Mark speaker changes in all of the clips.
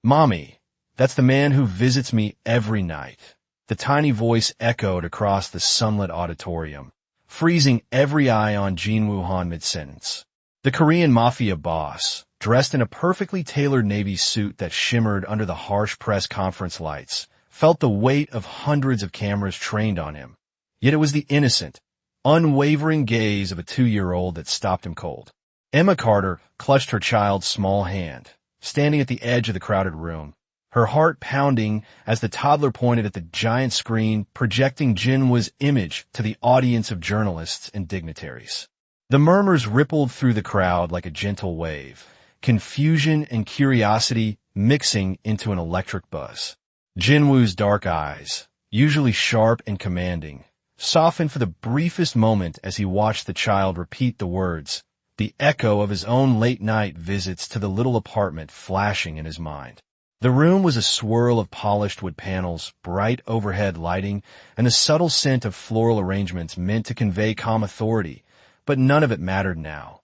Speaker 1: "Mommy, that's the man who visits me every night." The tiny voice echoed across the sunlit auditorium, freezing every eye on Jin-woo Han mid-sentence. The Korean Mafia boss, dressed in a perfectly tailored navy suit that shimmered under the harsh press conference lights, felt the weight of hundreds of cameras trained on him. Yet it was the innocent, unwavering gaze of a 2-year-old that stopped him cold. Emma Carter clutched her child's small hand, standing at the edge of the crowded room, her heart pounding as the toddler pointed at the giant screen projecting Jinwoo's image to the audience of journalists and dignitaries. The murmurs rippled through the crowd like a gentle wave, confusion and curiosity mixing into an electric buzz. Jinwoo's dark eyes, usually sharp and commanding, softened for the briefest moment as he watched the child repeat the words, the echo of his own late-night visits to the little apartment flashing in his mind. The room was a swirl of polished wood panels, bright overhead lighting, and the subtle scent of floral arrangements meant to convey calm authority, but none of it mattered now.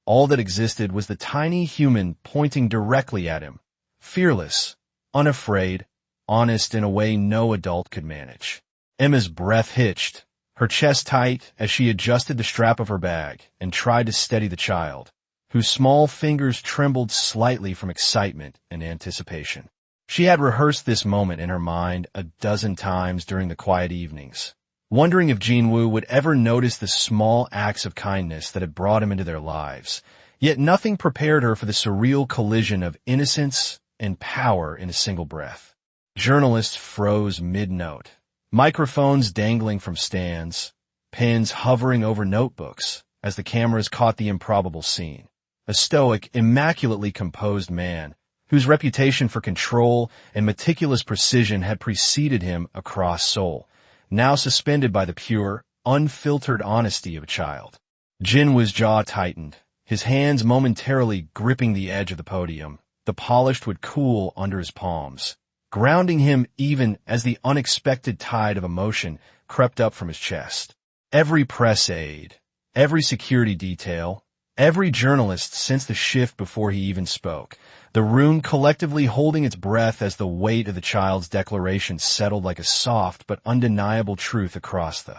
Speaker 1: All that existed was the tiny human pointing directly at him, fearless, unafraid, honest in a way no adult could manage. Emma's breath hitched, her chest tight as she adjusted the strap of her bag and tried to steady the child, whose small fingers trembled slightly from excitement and anticipation. She had rehearsed this moment in her mind a dozen times during the quiet evenings, wondering if Jinwoo would ever notice the small acts of kindness that had brought him into their lives. Yet nothing prepared her for the surreal collision of innocence and power in a single breath. Journalists froze mid-note, microphones dangling from stands, pens hovering over notebooks as the cameras caught the improbable scene. A stoic, immaculately composed man, whose reputation for control and meticulous precision had preceded him across Seoul, now suspended by the pure, unfiltered honesty of a child. Jinwoo's jaw tightened, his hands momentarily gripping the edge of the podium. The polished wood cool under his palms, grounding him even as the unexpected tide of emotion crept up from his chest. Every press aide, every security detail, every journalist sensed the shift before he even spoke, the room collectively holding its breath as the weight of the child's declaration settled like a soft but undeniable truth across the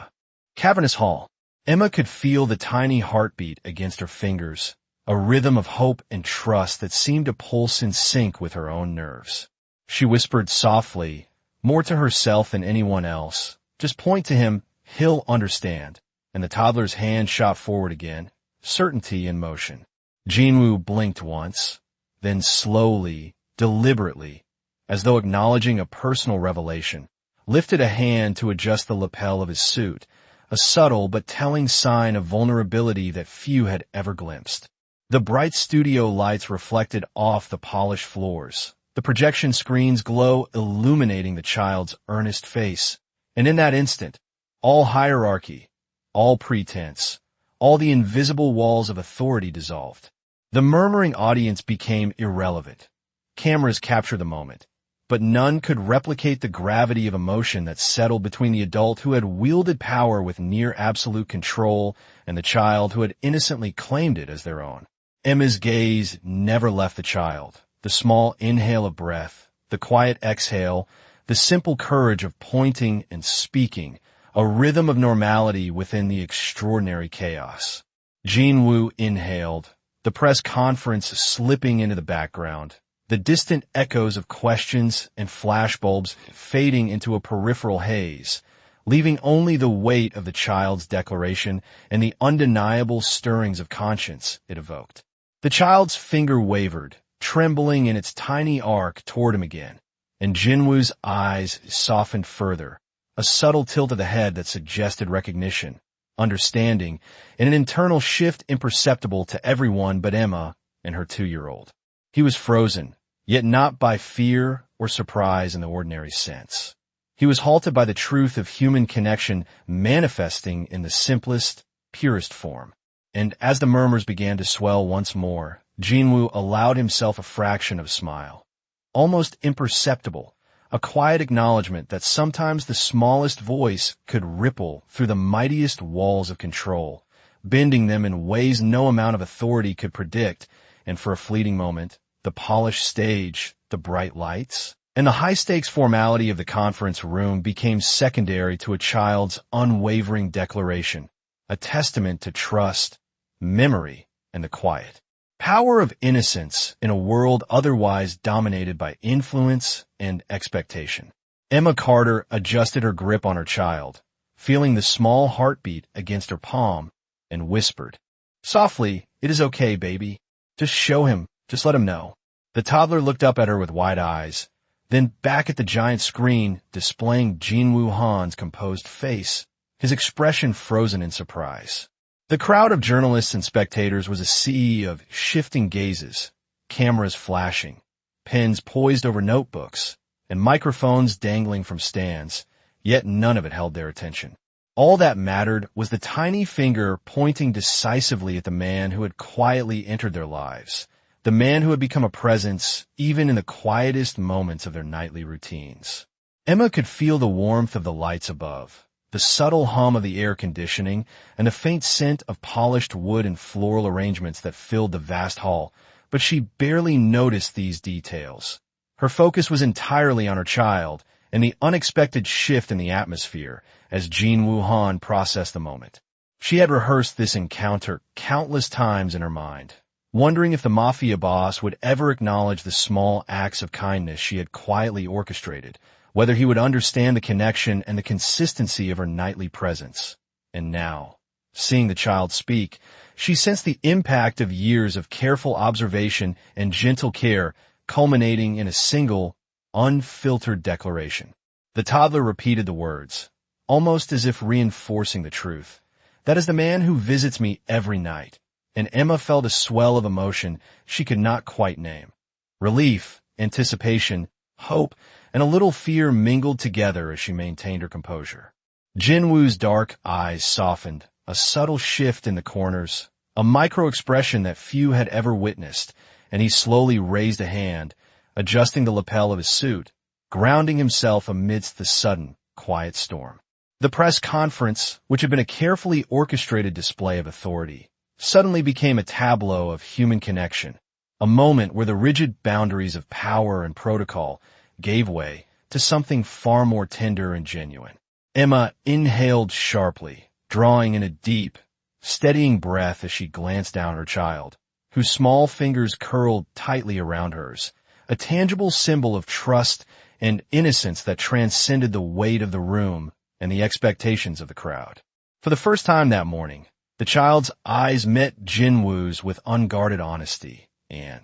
Speaker 1: cavernous hall. Emma could feel the tiny heartbeat against her fingers, a rhythm of hope and trust that seemed to pulse in sync with her own nerves. She whispered softly, more to herself than anyone else, "Just point to him, he'll understand." And the toddler's hand shot forward again, certainty in motion. Jinwoo blinked once, then slowly, deliberately, as though acknowledging a personal revelation, lifted a hand to adjust the lapel of his suit, a subtle but telling sign of vulnerability that few had ever glimpsed. The bright studio lights reflected off the polished floors, the projection screen's glow illuminating the child's earnest face, and in that instant, all hierarchy, all pretense, all the invisible walls of authority dissolved. The murmuring audience became irrelevant. Cameras captured the moment, but none could replicate the gravity of emotion that settled between the adult who had wielded power with near absolute control and the child who had innocently claimed it as their own. Emma's gaze never left the child, the small inhale of breath, the quiet exhale, the simple courage of pointing and speaking, a rhythm of normality within the extraordinary chaos. Jinwoo inhaled, the press conference slipping into the background, the distant echoes of questions and flashbulbs fading into a peripheral haze, leaving only the weight of the child's declaration and the undeniable stirrings of conscience it evoked. The child's finger wavered, trembling in its tiny arc toward him again, and Jinwoo's eyes softened further, a subtle tilt of the head that suggested recognition, understanding, and an internal shift imperceptible to everyone but Emma and her 2-year-old. He was frozen, yet not by fear or surprise in the ordinary sense. He was halted by the truth of human connection manifesting in the simplest, purest form. And as the murmurs began to swell once more, Jinwoo allowed himself a fraction of a smile, almost imperceptible, a quiet acknowledgement that sometimes the smallest voice could ripple through the mightiest walls of control, bending them in ways no amount of authority could predict, and for a fleeting moment, the polished stage, the bright lights, and the high-stakes formality of the conference room became secondary to a child's unwavering declaration, a testament to trust, memory, and the quiet power of innocence in a world otherwise dominated by influence and expectation. Emma Carter adjusted her grip on her child, feeling the small heartbeat against her palm, and whispered, "Softly, it is okay, baby. Just show him, just let him know." The toddler looked up at her with wide eyes, then back at the giant screen displaying Jinwoo Han's composed face, his expression frozen in surprise. The crowd of journalists and spectators was a sea of shifting gazes, cameras flashing, pens poised over notebooks, and microphones dangling from stands, yet none of it held their attention. All that mattered was the tiny finger pointing decisively at the man who had quietly entered their lives, the man who had become a presence even in the quietest moments of their nightly routines. Emma could feel the warmth of the lights above, the subtle hum of the air conditioning, and the faint scent of polished wood and floral arrangements that filled the vast hall, but she barely noticed these details. Her focus was entirely on her child and the unexpected shift in the atmosphere as Jinwoo Han processed the moment. She had rehearsed this encounter countless times in her mind, wondering if the Mafia boss would ever acknowledge the small acts of kindness she had quietly orchestrated, whether he would understand the connection and the consistency of her nightly presence. And now, seeing the child speak, she sensed the impact of years of careful observation and gentle care culminating in a single, unfiltered declaration. The toddler repeated the words, almost as if reinforcing the truth. "That is the man who visits me every night." And Emma felt a swell of emotion she could not quite name. Relief, anticipation, hope, and a little fear mingled together as she maintained her composure. Jinwoo's dark eyes softened, a subtle shift in the corners, a micro-expression that few had ever witnessed, and he slowly raised a hand, adjusting the lapel of his suit, grounding himself amidst the sudden, quiet storm. The press conference, which had been a carefully orchestrated display of authority, suddenly became a tableau of human connection, a moment where the rigid boundaries of power and protocol gave way to something far more tender and genuine. Emma inhaled sharply, drawing in a deep, steadying breath as she glanced down at her child, whose small fingers curled tightly around hers, a tangible symbol of trust and innocence that transcended the weight of the room and the expectations of the crowd. For the first time that morning, the child's eyes met Jinwoo's with unguarded honesty, and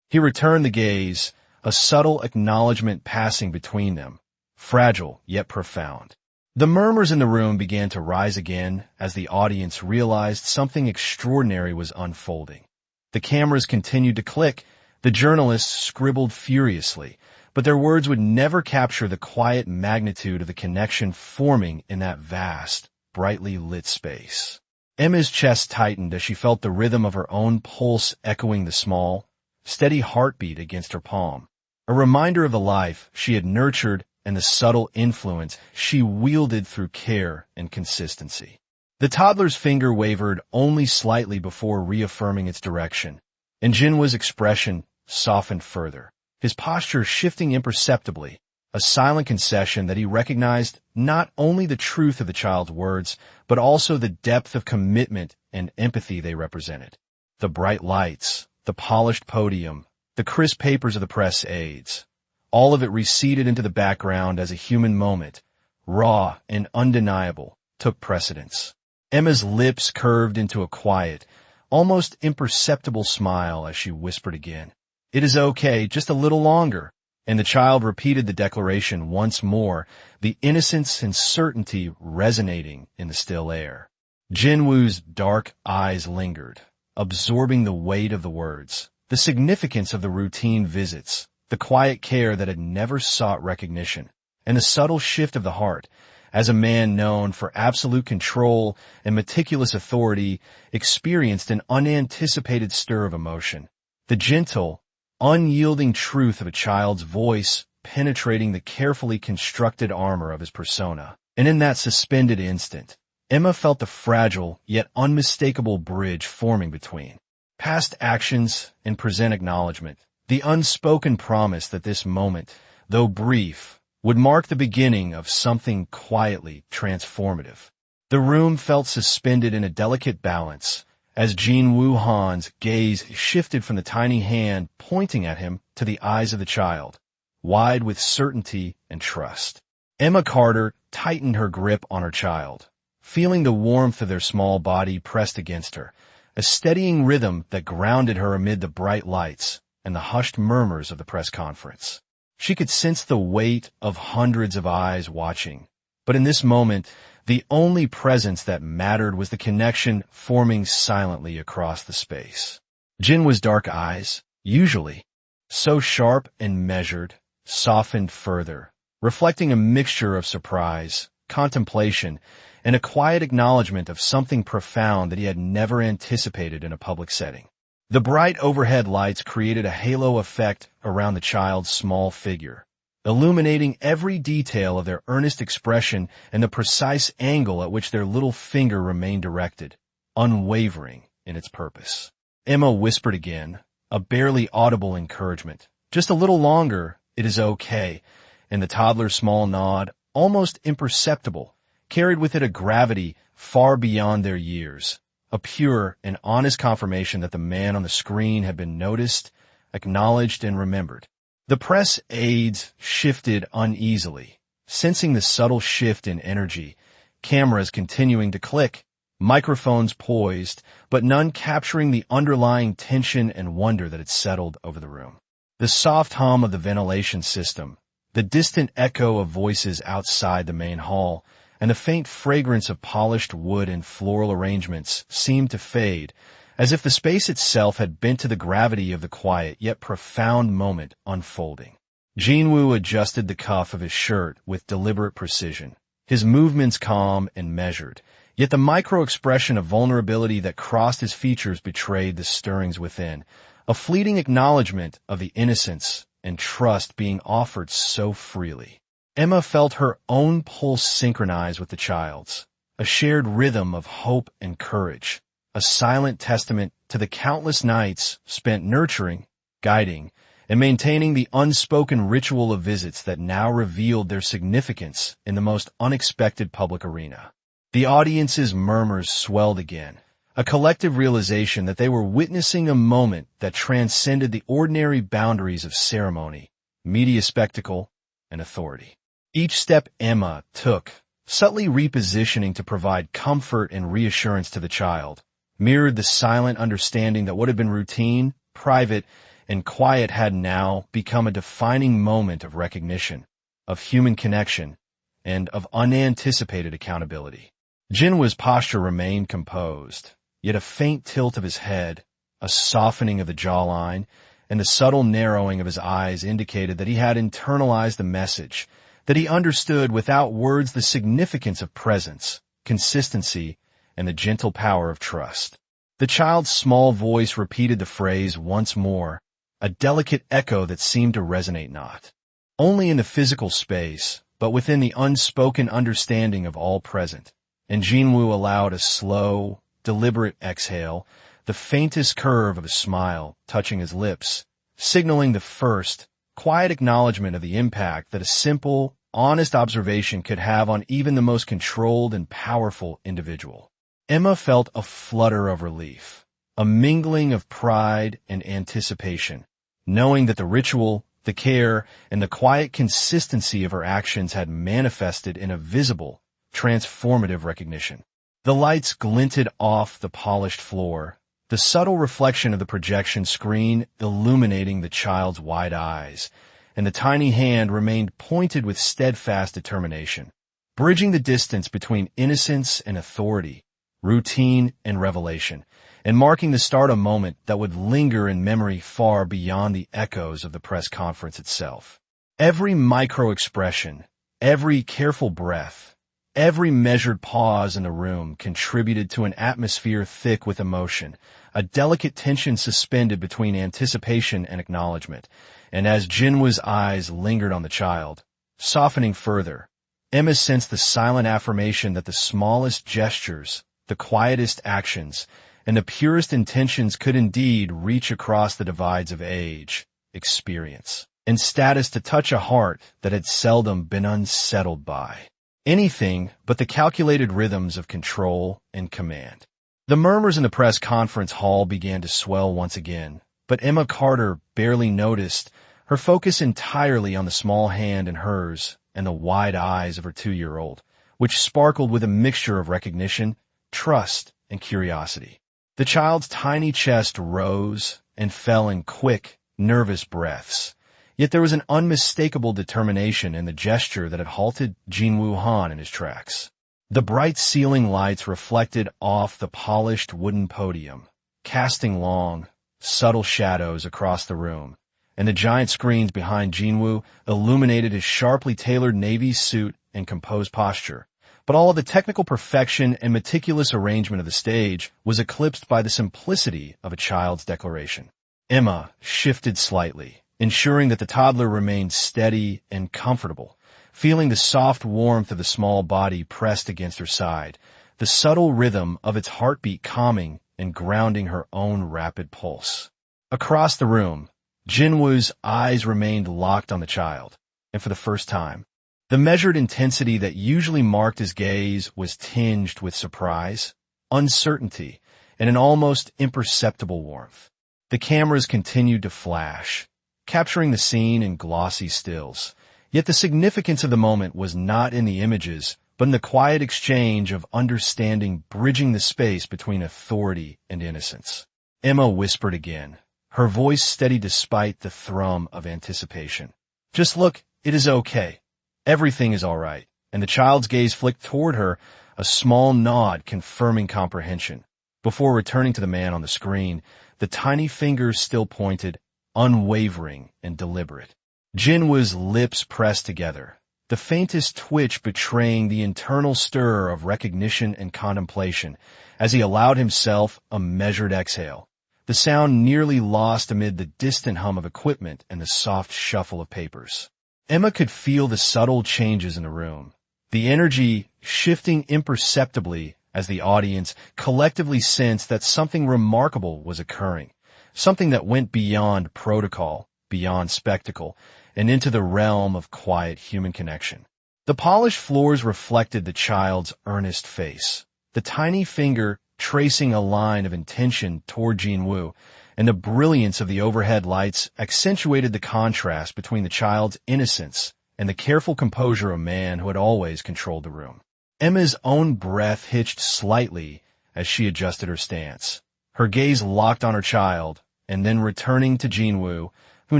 Speaker 1: he returned the gaze, a subtle acknowledgement passing between them, fragile yet profound. The murmurs in the room began to rise again as the audience realized something extraordinary was unfolding. The cameras continued to click, the journalists scribbled furiously, but their words would never capture the quiet magnitude of the connection forming in that vast, brightly lit space. Emma's chest tightened as she felt the rhythm of her own pulse echoing the small, steady heartbeat against her palm, a reminder of the life she had nurtured and the subtle influence she wielded through care and consistency. The toddler's finger wavered only slightly before reaffirming its direction, and Jinwoo's expression softened further, his posture shifting imperceptibly, a silent concession that he recognized not only the truth of the child's words, but also the depth of commitment and empathy they represented. The bright lights, the polished podium, the crisp papers of the press aides, all of it receded into the background as a human moment, raw and undeniable, took precedence. Emma's lips curved into a quiet, almost imperceptible smile as she whispered again, "It is okay, just a little longer." And the child repeated the declaration once more, the innocence and certainty resonating in the still air. Jinwoo's dark eyes lingered, absorbing the weight of the words, the significance of the routine visits, the quiet care that had never sought recognition, and the subtle shift of the heart, as a man known for absolute control and meticulous authority experienced an unanticipated stir of emotion. The gentle, unyielding truth of a child's voice penetrating the carefully constructed armor of his persona. And in that suspended instant, Emma felt the fragile yet unmistakable bridge forming between past actions and present acknowledgement, the unspoken promise that this moment, though brief, would mark the beginning of something quietly transformative. The room felt suspended in a delicate balance as Jin Woo-han's gaze shifted from the tiny hand pointing at him to the eyes of the child, wide with certainty and trust. Emma Carter tightened her grip on her child, feeling the warmth of their small body pressed against her, a steadying rhythm that grounded her amid the bright lights and the hushed murmurs of the press conference. She could sense the weight of hundreds of eyes watching, but in this moment, the only presence that mattered was the connection forming silently across the space. Jin was dark eyes, usually, so sharp and measured, softened further, reflecting a mixture of surprise, contemplation, and a quiet acknowledgement of something profound that he had never anticipated in a public setting. The bright overhead lights created a halo effect around the child's small figure, illuminating every detail of their earnest expression and the precise angle at which their little finger remained directed, unwavering in its purpose. Emma whispered again, a barely audible encouragement. Just a little longer, it is okay, and the toddler's small nod, almost imperceptible, carried with it a gravity far beyond their years, a pure and honest confirmation that the man on the screen had been noticed, acknowledged, and remembered. The press aides shifted uneasily, sensing the subtle shift in energy, cameras continuing to click, microphones poised, but none capturing the underlying tension and wonder that had settled over the room. The soft hum of the ventilation system, the distant echo of voices outside the main hall, and the faint fragrance of polished wood and floral arrangements seemed to fade, as if the space itself had bent to the gravity of the quiet yet profound moment unfolding. Jinwoo adjusted the cuff of his shirt with deliberate precision, his movements calm and measured, yet the micro-expression of vulnerability that crossed his features betrayed the stirrings within, a fleeting acknowledgement of the innocence and trust being offered so freely. Emma felt her own pulse synchronize with the child's, a shared rhythm of hope and courage, a silent testament to the countless nights spent nurturing, guiding, and maintaining the unspoken ritual of visits that now revealed their significance in the most unexpected public arena. The audience's murmurs swelled again, a collective realization that they were witnessing a moment that transcended the ordinary boundaries of ceremony, media spectacle, and authority. Each step Emma took, subtly repositioning to provide comfort and reassurance to the child, mirrored the silent understanding that what had been routine, private, and quiet had now become a defining moment of recognition, of human connection, and of unanticipated accountability. Jinwoo's posture remained composed, yet a faint tilt of his head, a softening of the jawline, and the subtle narrowing of his eyes indicated that he had internalized the message, that he understood without words the significance of presence, consistency, and the gentle power of trust. The child's small voice repeated the phrase once more, a delicate echo that seemed to resonate not only in the physical space, but within the unspoken understanding of all present. And Jinwoo allowed a slow, deliberate exhale, the faintest curve of a smile touching his lips, signaling the first, quiet acknowledgement of the impact that a simple, honest observation could have on even the most controlled and powerful individual. Emma felt a flutter of relief, a mingling of pride and anticipation, knowing that the ritual, the care, and the quiet consistency of her actions had manifested in a visible, transformative recognition. The lights glinted off the polished floor, the subtle reflection of the projection screen illuminating the child's wide eyes, and the tiny hand remained pointed with steadfast determination, bridging the distance between innocence and authority, routine and revelation, and marking the start of a moment that would linger in memory far beyond the echoes of the press conference itself. Every micro-expression, every careful breath, every measured pause in the room contributed to an atmosphere thick with emotion, a delicate tension suspended between anticipation and acknowledgement, and as Jinwoo's eyes lingered on the child, softening further, Emma sensed the silent affirmation that the smallest gestures, the quietest actions, and the purest intentions could indeed reach across the divides of age, experience, and status to touch a heart that had seldom been unsettled by anything but the calculated rhythms of control and command. The murmurs in the press conference hall began to swell once again, but Emma Carter barely noticed, her focus entirely on the small hand in hers and the wide eyes of her 2-year-old, which sparkled with a mixture of recognition, trust, and curiosity. The child's tiny chest rose and fell in quick, nervous breaths, yet there was an unmistakable determination in the gesture that had halted Jinwoo Han in his tracks. The bright ceiling lights reflected off the polished wooden podium, casting long, subtle shadows across the room, and the giant screens behind Jinwoo illuminated his sharply tailored navy suit and composed posture. But all of the technical perfection and meticulous arrangement of the stage was eclipsed by the simplicity of a child's declaration. Emma shifted slightly, ensuring that the toddler remained steady and comfortable, feeling the soft warmth of the small body pressed against her side, the subtle rhythm of its heartbeat calming and grounding her own rapid pulse. Across the room, Jinwoo's eyes remained locked on the child, and for the first time, the measured intensity that usually marked his gaze was tinged with surprise, uncertainty, and an almost imperceptible warmth. The cameras continued to flash, capturing the scene in glossy stills. Yet the significance of the moment was not in the images, but in the quiet exchange of understanding bridging the space between authority and innocence. Emma whispered again, her voice steady despite the thrum of anticipation. "Just look, it is okay. Everything is all right." And the child's gaze flicked toward her, a small nod confirming comprehension. Before returning to the man on the screen, the tiny fingers still pointed, unwavering and deliberate. Jinwoo's lips pressed together, the faintest twitch betraying the internal stir of recognition and contemplation, as he allowed himself a measured exhale, the sound nearly lost amid the distant hum of equipment and the soft shuffle of papers. Emma could feel the subtle changes in the room, the energy shifting imperceptibly as the audience collectively sensed that something remarkable was occurring, something that went beyond protocol, beyond spectacle, and into the realm of quiet human connection. The polished floors reflected the child's earnest face, the tiny finger tracing a line of intention toward Jinwoo, and the brilliance of the overhead lights accentuated the contrast between the child's innocence and the careful composure of a man who had always controlled the room. Emma's own breath hitched slightly as she adjusted her stance, her gaze locked on her child, and then returning to Jinwoo, who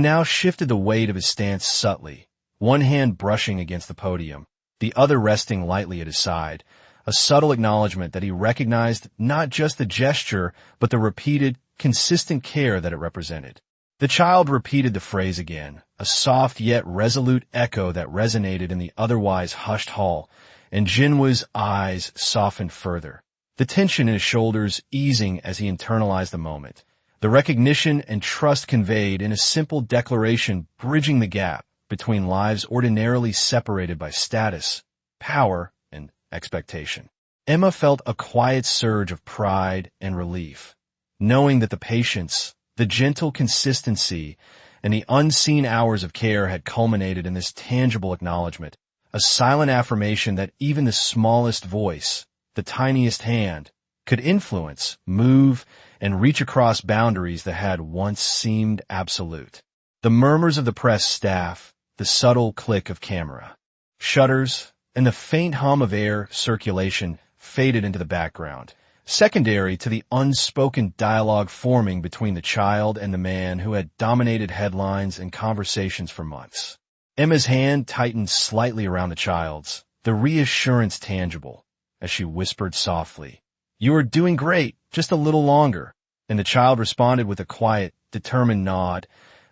Speaker 1: now shifted the weight of his stance subtly, one hand brushing against the podium, the other resting lightly at his side, a subtle acknowledgement that he recognized not just the gesture, but the repeated, consistent care that it represented. The child repeated the phrase again, a soft yet resolute echo that resonated in the otherwise hushed hall, and Jinwoo's eyes softened further, the tension in his shoulders easing as he internalized the moment, the recognition and trust conveyed in a simple declaration bridging the gap between lives ordinarily separated by status, power, and expectation. Emma felt a quiet surge of pride and relief, knowing that the patience, the gentle consistency, and the unseen hours of care had culminated in this tangible acknowledgement, a silent affirmation that even the smallest voice, the tiniest hand, could influence, move, and reach across boundaries that had once seemed absolute. The murmurs of the press staff, the subtle click of camera, shutters, and the faint hum of air circulation faded into the background, secondary to the unspoken dialogue forming between the child and the man who had dominated headlines and conversations for months. Emma's hand tightened slightly around the child's, the reassurance tangible, as she whispered softly, "You are doing great, just a little longer." And the child responded with a quiet, determined nod,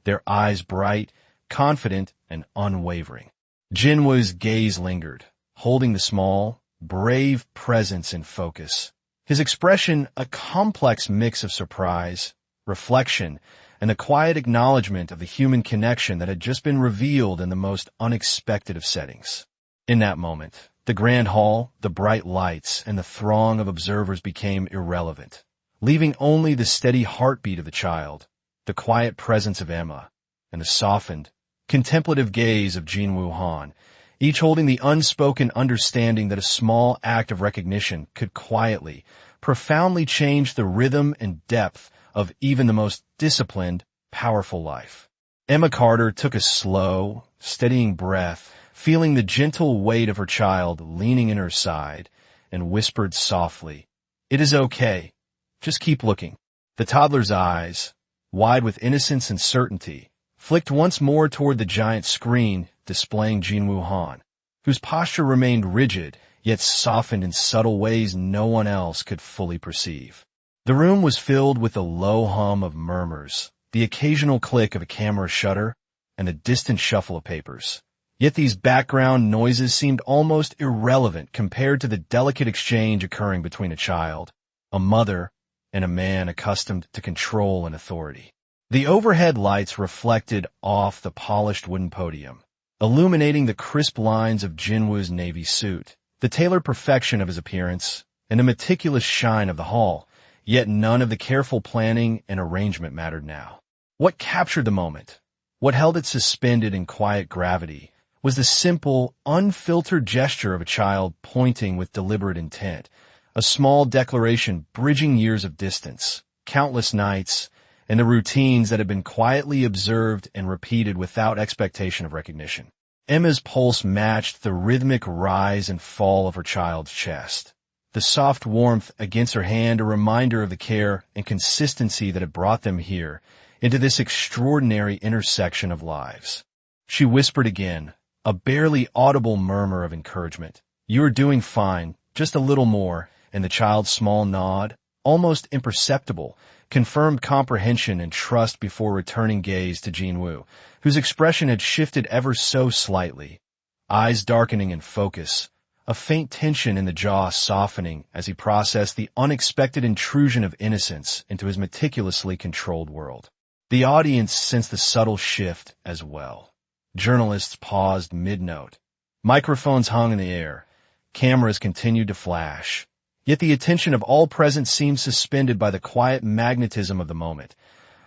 Speaker 1: their eyes bright, confident, and unwavering. Jinwoo's gaze lingered, holding the small, brave presence in focus, his expression a complex mix of surprise, reflection, and the quiet acknowledgement of the human connection that had just been revealed in the most unexpected of settings. In that moment, the grand hall, the bright lights, and the throng of observers became irrelevant, leaving only the steady heartbeat of the child, the quiet presence of Emma, and the softened, contemplative gaze of Jinwoo Han, each holding the unspoken understanding that a small act of recognition could quietly, profoundly change the rhythm and depth of even the most disciplined, powerful life. Emma Carter took a slow, steadying breath, feeling the gentle weight of her child leaning in her side, and whispered softly, "It is okay. Just keep looking." The toddler's eyes, wide with innocence and certainty, flicked once more toward the giant screen displaying Jinwoo Han, whose posture remained rigid, yet softened in subtle ways no one else could fully perceive. The room was filled with the low hum of murmurs, the occasional click of a camera shutter, and the distant shuffle of papers. Yet these background noises seemed almost irrelevant compared to the delicate exchange occurring between a child, a mother, and a man accustomed to control and authority. The overhead lights reflected off the polished wooden podium, illuminating the crisp lines of Jinwoo's navy suit, the tailored perfection of his appearance, and the meticulous shine of the hall, yet none of the careful planning and arrangement mattered now. What captured the moment, what held it suspended in quiet gravity, was the simple, unfiltered gesture of a child pointing with deliberate intent, a small declaration bridging years of distance, countless nights, and the routines that had been quietly observed and repeated without expectation of recognition. Emma's pulse matched the rhythmic rise and fall of her child's chest, the soft warmth against her hand a reminder of the care and consistency that had brought them here, into this extraordinary intersection of lives. She whispered again, a barely audible murmur of encouragement. "You are doing fine, just a little more," and the child's small nod, almost imperceptible, confirmed comprehension and trust before returning gaze to Jinwoo, whose expression had shifted ever so slightly, eyes darkening in focus, a faint tension in the jaw softening as he processed the unexpected intrusion of innocence into his meticulously controlled world. The audience sensed the subtle shift as well. Journalists paused mid-note. Microphones hung in the air. Cameras continued to flash. Yet the attention of all present seemed suspended by the quiet magnetism of the moment,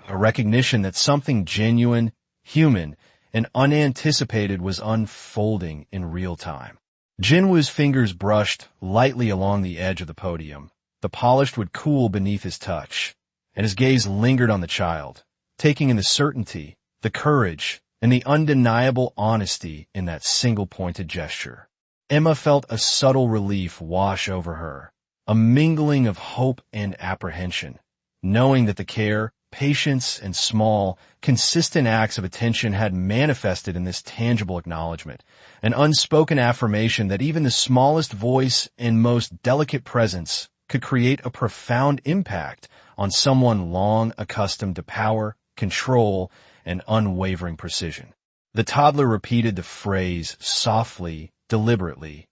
Speaker 1: a recognition that something genuine, human, and unanticipated was unfolding in real time. Jinwoo's fingers brushed lightly along the edge of the podium. The polished wood cool beneath his touch, and his gaze lingered on the child, taking in the certainty, the courage, and the undeniable honesty in that single-pointed gesture. Emma felt a subtle relief wash over her, a mingling of hope and apprehension, knowing that the care, patience, and small, consistent acts of attention had manifested in this tangible acknowledgement, an unspoken affirmation that even the smallest voice and most delicate presence could create a profound impact on someone long accustomed to power, control, and unwavering precision. The toddler repeated the phrase softly, deliberately,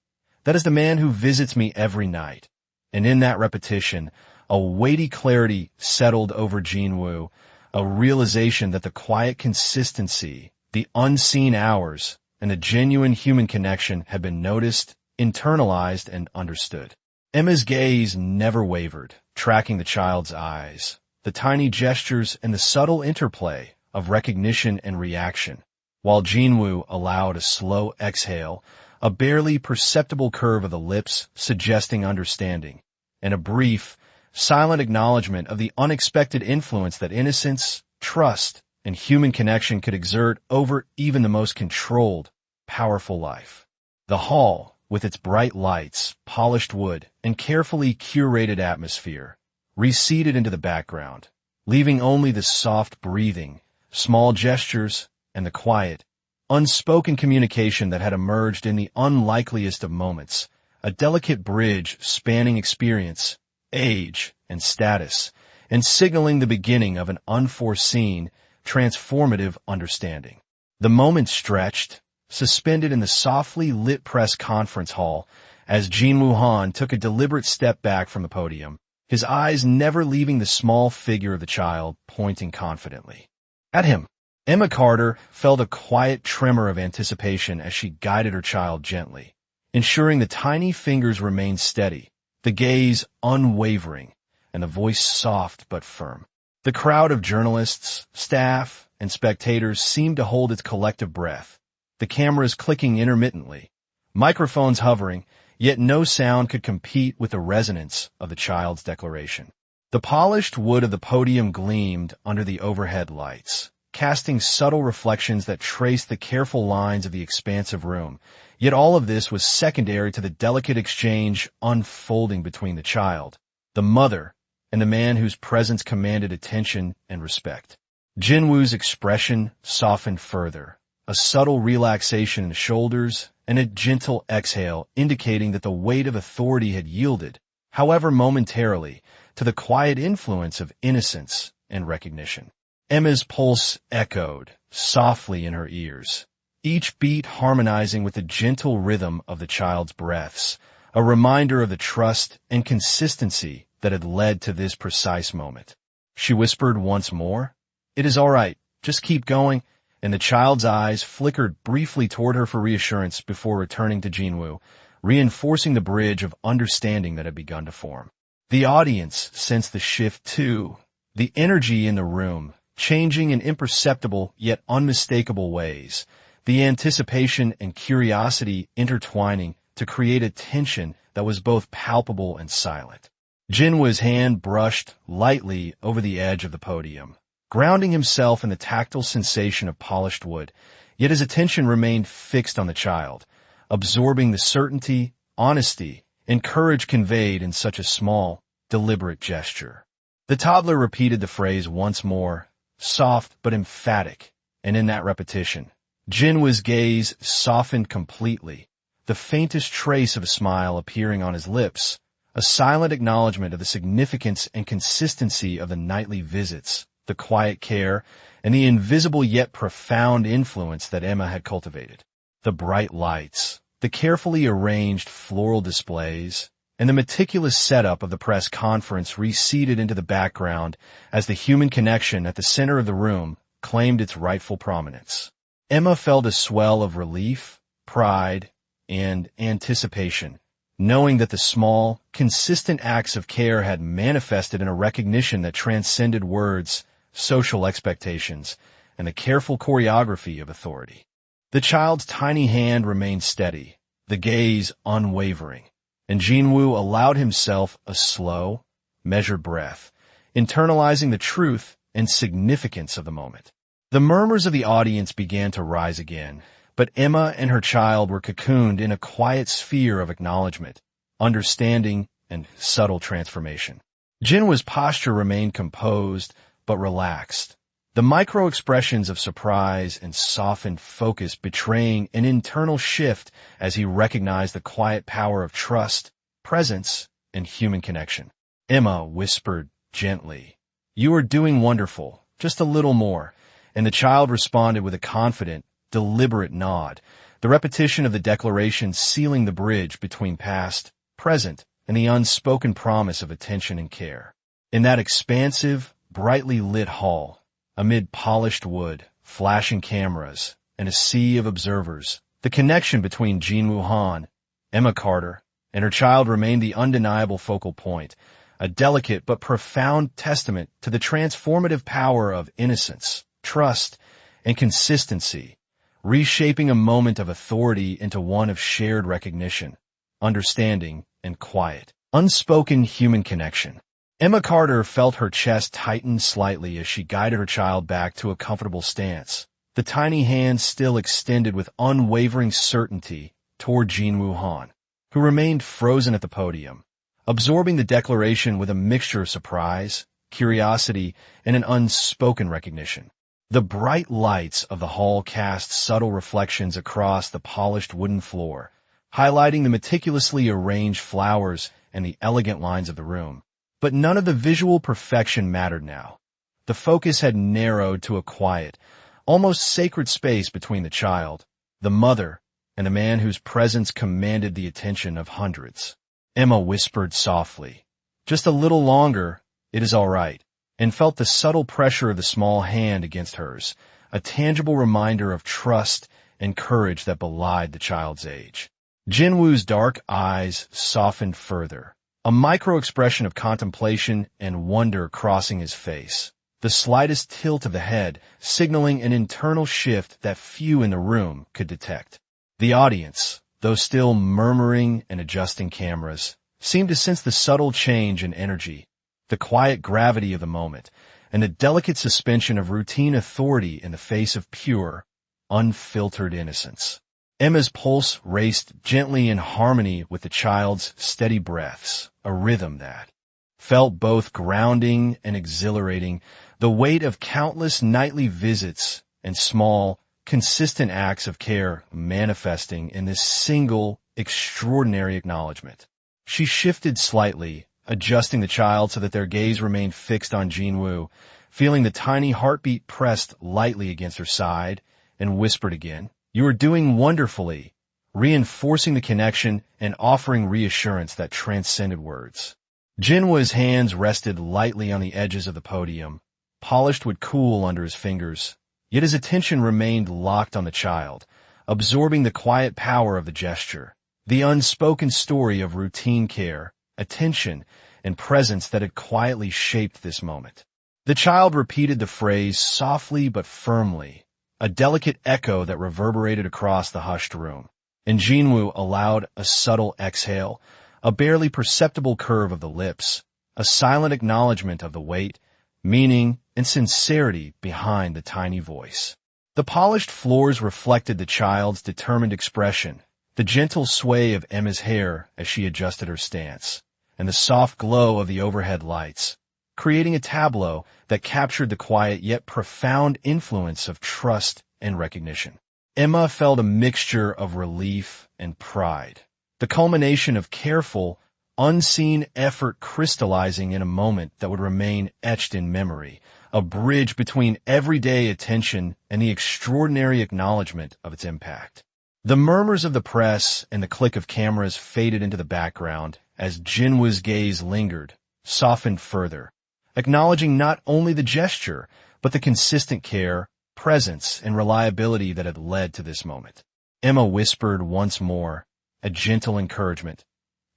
Speaker 1: "That is the man who visits me every night." And in that repetition, a weighty clarity settled over Jinwoo, a realization that the quiet consistency, the unseen hours, and the genuine human connection had been noticed, internalized, and understood. Emma's gaze never wavered, tracking the child's eyes, the tiny gestures, and the subtle interplay of recognition and reaction, while Jinwoo allowed a slow exhale, a barely perceptible curve of the lips suggesting understanding, and a brief, silent acknowledgement of the unexpected influence that innocence, trust, and human connection could exert over even the most controlled, powerful life. The hall, with its bright lights, polished wood, and carefully curated atmosphere, receded into the background, leaving only the soft breathing, small gestures, and the quiet, unspoken communication that had emerged in the unlikeliest of moments, a delicate bridge spanning experience, age, and status, and signaling the beginning of an unforeseen, transformative understanding. The moment stretched, suspended in the softly lit press conference hall, as Jinwoo Han took a deliberate step back from the podium, his eyes never leaving the small figure of the child pointing confidently at him. Emma Carter felt a quiet tremor of anticipation as she guided her child gently, ensuring the tiny fingers remained steady, the gaze unwavering, and the voice soft but firm. The crowd of journalists, staff, and spectators seemed to hold its collective breath, the cameras clicking intermittently, microphones hovering, yet no sound could compete with the resonance of the child's declaration. The polished wood of the podium gleamed under the overhead lights, casting subtle reflections that traced the careful lines of the expansive room. Yet all of this was secondary to the delicate exchange unfolding between the child, the mother, and the man whose presence commanded attention and respect. Jinwoo's expression softened further, a subtle relaxation in the shoulders and a gentle exhale indicating that the weight of authority had yielded, however momentarily, to the quiet influence of innocence and recognition. Emma's pulse echoed softly in her ears, each beat harmonizing with the gentle rhythm of the child's breaths, a reminder of the trust and consistency that had led to this precise moment. She whispered once more, "It is all right, just keep going," and the child's eyes flickered briefly toward her for reassurance before returning to Jinwoo, reinforcing the bridge of understanding that had begun to form. The audience sensed the shift too, the energy in the room, changing in imperceptible yet unmistakable ways, the anticipation and curiosity intertwining to create a tension that was both palpable and silent. Jinwoo's hand brushed lightly over the edge of the podium, grounding himself in the tactile sensation of polished wood, yet his attention remained fixed on the child, absorbing the certainty, honesty, and courage conveyed in such a small, deliberate gesture. The toddler repeated the phrase once more, soft but emphatic, and in that repetition, Jinwoo's gaze softened completely, the faintest trace of a smile appearing on his lips, a silent acknowledgment of the significance and consistency of the nightly visits, the quiet care, and the invisible yet profound influence that Emma had cultivated. The bright lights, the carefully arranged floral displays, and the meticulous setup of the press conference receded into the background as the human connection at the center of the room claimed its rightful prominence. Emma felt a swell of relief, pride, and anticipation, knowing that the small, consistent acts of care had manifested in a recognition that transcended words, social expectations, and the careful choreography of authority. The child's tiny hand remained steady, the gaze unwavering, and Jinwoo allowed himself a slow, measured breath, internalizing the truth and significance of the moment. The murmurs of the audience began to rise again, but Emma and her child were cocooned in a quiet sphere of acknowledgement, understanding, and subtle transformation. Jinwoo's posture remained composed but relaxed, the micro-expressions of surprise and softened focus betraying an internal shift as he recognized the quiet power of trust, presence, and human connection. Emma whispered gently, "You are doing wonderful, just a little more," and the child responded with a confident, deliberate nod, the repetition of the declaration sealing the bridge between past, present, and the unspoken promise of attention and care. In that expansive, brightly lit hall, amid polished wood, flashing cameras, and a sea of observers, the connection between Jinwoo Han, Emma Carter, and her child remained the undeniable focal point, a delicate but profound testament to the transformative power of innocence, trust, and consistency, reshaping a moment of authority into one of shared recognition, understanding, and quiet, unspoken human connection. Emma Carter felt her chest tighten slightly as she guided her child back to a comfortable stance, the tiny hand still extended with unwavering certainty toward Jinwoo Han, who remained frozen at the podium, absorbing the declaration with a mixture of surprise, curiosity, and an unspoken recognition. The bright lights of the hall cast subtle reflections across the polished wooden floor, highlighting the meticulously arranged flowers and the elegant lines of the room. But none of the visual perfection mattered now. The focus had narrowed to a quiet, almost sacred space between the child, the mother, and the man whose presence commanded the attention of hundreds. Emma whispered softly, "Just a little longer, it is all right," and felt the subtle pressure of the small hand against hers, a tangible reminder of trust and courage that belied the child's age. Jinwoo's dark eyes softened further, a micro-expression of contemplation and wonder crossing his face, the slightest tilt of the head signaling an internal shift that few in the room could detect. The audience, though still murmuring and adjusting cameras, seemed to sense the subtle change in energy, the quiet gravity of the moment, and the delicate suspension of routine authority in the face of pure, unfiltered innocence. Emma's pulse raced gently in harmony with the child's steady breaths, a rhythm that felt both grounding and exhilarating, the weight of countless nightly visits and small, consistent acts of care manifesting in this single, extraordinary acknowledgement. She shifted slightly, adjusting the child so that their gaze remained fixed on Jinwoo, feeling the tiny heartbeat pressed lightly against her side, and whispered again, "You are doing wonderfully," reinforcing the connection and offering reassurance that transcended words. Jinwoo's hands rested lightly on the edges of the podium, polished would cool under his fingers, yet his attention remained locked on the child, absorbing the quiet power of the gesture, the unspoken story of routine care, attention, and presence that had quietly shaped this moment. The child repeated the phrase softly but firmly, a delicate echo that reverberated across the hushed room, and Jinwoo allowed a subtle exhale, a barely perceptible curve of the lips, a silent acknowledgement of the weight, meaning, and sincerity behind the tiny voice. The polished floors reflected the child's determined expression, the gentle sway of Emma's hair as she adjusted her stance, and the soft glow of the overhead lights, creating a tableau that captured the quiet yet profound influence of trust and recognition. Emma felt a mixture of relief and pride, the culmination of careful, unseen effort crystallizing in a moment that would remain etched in memory, a bridge between everyday attention and the extraordinary acknowledgement of its impact. The murmurs of the press and the click of cameras faded into the background as Jinwoo's gaze lingered, softened further, acknowledging not only the gesture, but the consistent care, presence, and reliability that had led to this moment. Emma whispered once more, a gentle encouragement.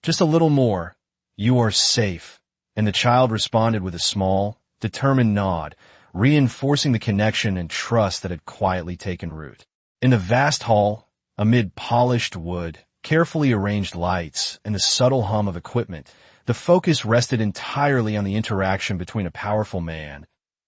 Speaker 1: "Just a little more. You are safe." And the child responded with a small, determined nod, reinforcing the connection and trust that had quietly taken root. In the vast hall, amid polished wood, carefully arranged lights, and the subtle hum of equipment, the focus rested entirely on the interaction between a powerful man,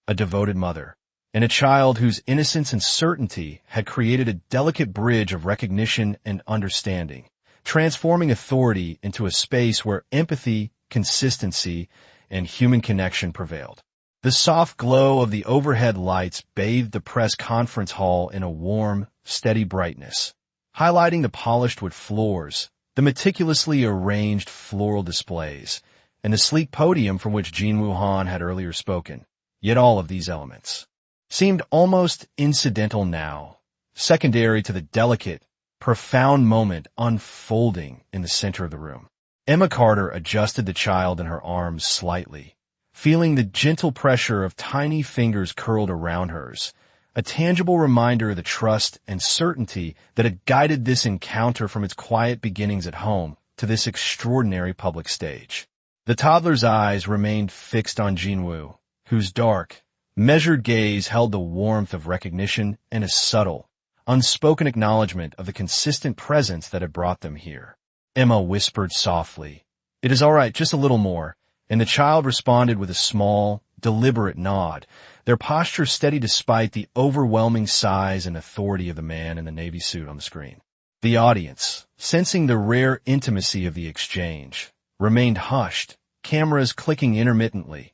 Speaker 1: a devoted mother, and a child whose innocence and certainty had created a delicate bridge of recognition and understanding, transforming authority into a space where empathy, consistency, and human connection prevailed. The soft glow of the overhead lights bathed the press conference hall in a warm, steady brightness, highlighting the polished wood floors, the meticulously arranged floral displays, and the sleek podium from which Jinwoo Han had earlier spoken. Yet all of these elements seemed almost incidental now, secondary to the delicate, profound moment unfolding in the center of the room. Emma Carter adjusted the child in her arms slightly, feeling the gentle pressure of tiny fingers curled around hers, a tangible reminder of the trust and certainty that had guided this encounter from its quiet beginnings at home to this extraordinary public stage. The toddler's eyes remained fixed on Jinwoo, whose dark, measured gaze held the warmth of recognition and a subtle, unspoken acknowledgement of the consistent presence that had brought them here. Emma whispered softly, "It is all right, just a little more," and the child responded with a small, deliberate nod, their posture steady despite the overwhelming size and authority of the man in the navy suit on the screen. The audience, sensing the rare intimacy of the exchange, remained hushed, cameras clicking intermittently,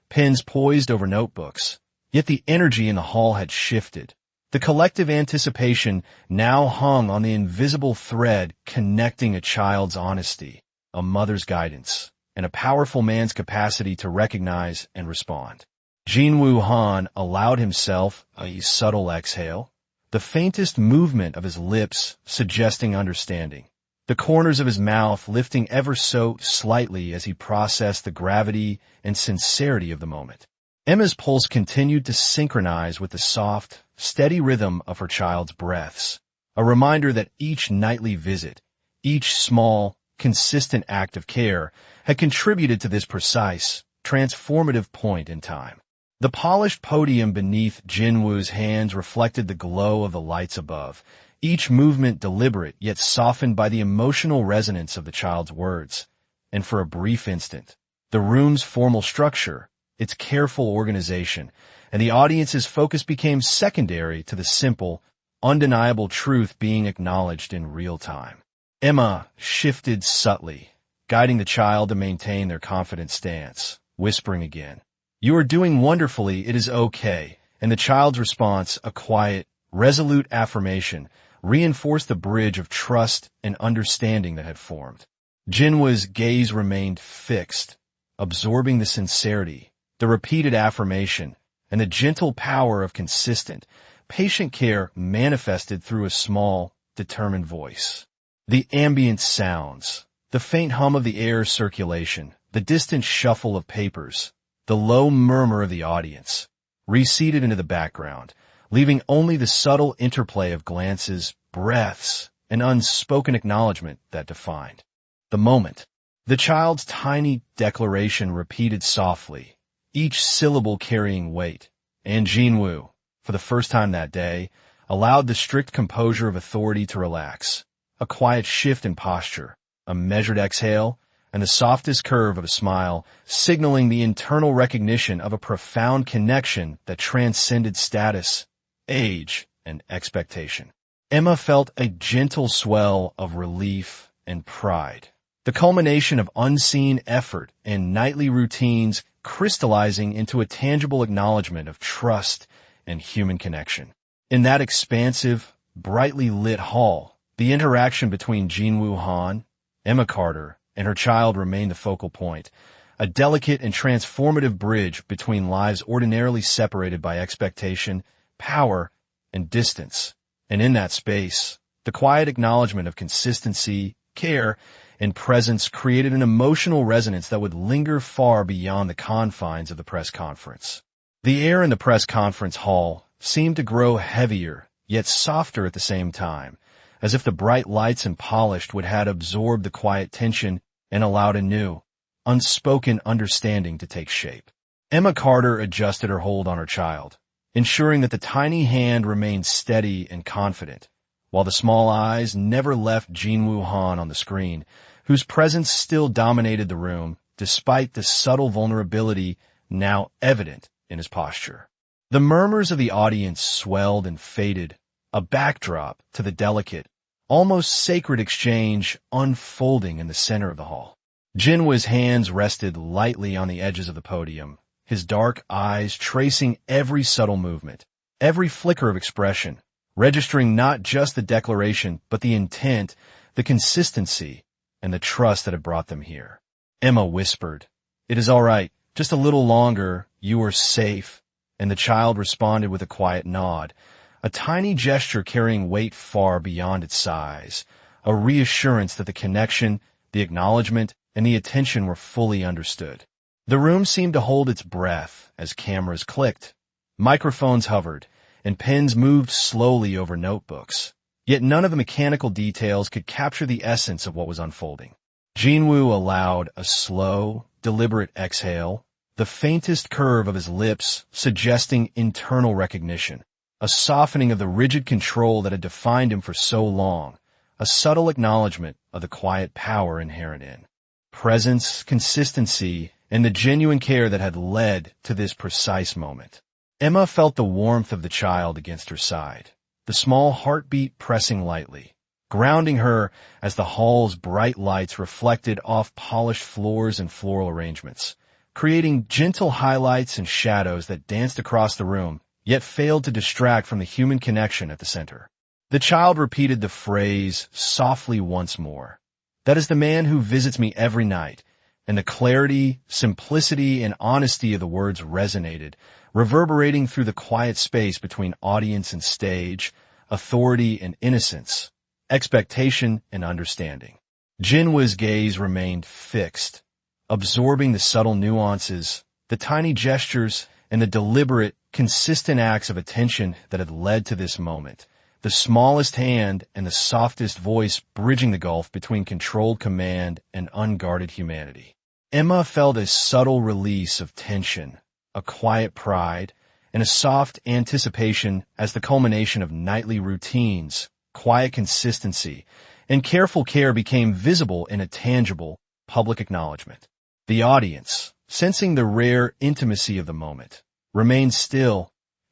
Speaker 1: pens poised over notebooks, yet the energy in the hall had shifted. The collective anticipation now hung on the invisible thread connecting a child's honesty, a mother's guidance, and a powerful man's capacity to recognize and respond. Jinwoo Han allowed himself a subtle exhale, the faintest movement of his lips suggesting understanding, the corners of his mouth lifting ever so slightly as he processed the gravity and sincerity of the moment. Emma's pulse continued to synchronize with the soft, steady rhythm of her child's breaths, a reminder that each nightly visit, each small, consistent act of care had contributed to this precise, transformative point in time. The polished podium beneath Jinwoo's hands reflected the glow of the lights above, each movement deliberate yet softened by the emotional resonance of the child's words. And for a brief instant, the room's formal structure, its careful organization, and the audience's focus became secondary to the simple, undeniable truth being acknowledged in real time. Emma shifted subtly, guiding the child to maintain their confident stance, whispering again, "You are doing wonderfully, it is okay," and the child's response, a quiet, resolute affirmation, reinforced the bridge of trust and understanding that had formed. Jinwa's gaze remained fixed, absorbing the sincerity, the repeated affirmation, and the gentle power of consistent, patient care manifested through a small, determined voice. The ambient sounds, the faint hum of the air circulation, the distant shuffle of papers, the low murmur of the audience, receded into the background, leaving only the subtle interplay of glances, breaths, and unspoken acknowledgement that defined the moment. The child's tiny declaration repeated softly, each syllable carrying weight, and Jinwoo, for the first time that day, allowed the strict composure of authority to relax. A quiet shift in posture, a measured exhale, and the softest curve of a smile, signaling the internal recognition of a profound connection that transcended status, age, and expectation. Emma felt a gentle swell of relief and pride, the culmination of unseen effort and nightly routines crystallizing into a tangible acknowledgement of trust and human connection. In that expansive, brightly lit hall, the interaction between Jinwoo Han, Emma Carter, and her child remained the focal point, a delicate and transformative bridge between lives ordinarily separated by expectation, power, and distance. And in that space, the quiet acknowledgement of consistency, care, and presence created an emotional resonance that would linger far beyond the confines of the press conference. The air in the press conference hall seemed to grow heavier, yet softer at the same time, as if the bright lights and polished wood had absorbed the quiet tension and allowed a new, unspoken understanding to take shape. Emma Carter adjusted her hold on her child, ensuring that the tiny hand remained steady and confident, while the small eyes never left Jinwoo Han on the screen, whose presence still dominated the room, despite the subtle vulnerability now evident in his posture. The murmurs of the audience swelled and faded, a backdrop to the delicate, almost sacred exchange unfolding in the center of the hall. Jinwa's hands rested lightly on the edges of the podium, his dark eyes tracing every subtle movement, every flicker of expression, registering not just the declaration, but the intent, the consistency, and the trust that had brought them here. Emma whispered, "It is all right, just a little longer, you are safe," and the child responded with a quiet nod, a tiny gesture carrying weight far beyond its size, a reassurance that the connection, the acknowledgement, and the attention were fully understood. The room seemed to hold its breath as cameras clicked, microphones hovered, and pens moved slowly over notebooks. Yet none of the mechanical details could capture the essence of what was unfolding. Jinwoo allowed a slow, deliberate exhale, the faintest curve of his lips suggesting internal recognition, a softening of the rigid control that had defined him for so long, a subtle acknowledgement of the quiet power inherent in presence, consistency, and the genuine care that had led to this precise moment. Emma felt the warmth of the child against her side, the small heartbeat pressing lightly, grounding her as the hall's bright lights reflected off polished floors and floral arrangements, creating gentle highlights and shadows that danced across the room, yet failed to distract from the human connection at the center. The child repeated the phrase softly once more. "That is the man who visits me every night," and the clarity, simplicity, and honesty of the words resonated, reverberating through the quiet space between audience and stage, authority and innocence, expectation and understanding. Jinwa's gaze remained fixed, absorbing the subtle nuances, the tiny gestures, and the deliberate, consistent acts of attention that had led to this moment, the smallest hand and the softest voice bridging the gulf between controlled command and unguarded humanity. Emma felt a subtle release of tension, a quiet pride, and a soft anticipation as the culmination of nightly routines, quiet consistency, and careful care became visible in a tangible, public acknowledgement. The audience, sensing the rare intimacy of the moment, remained still,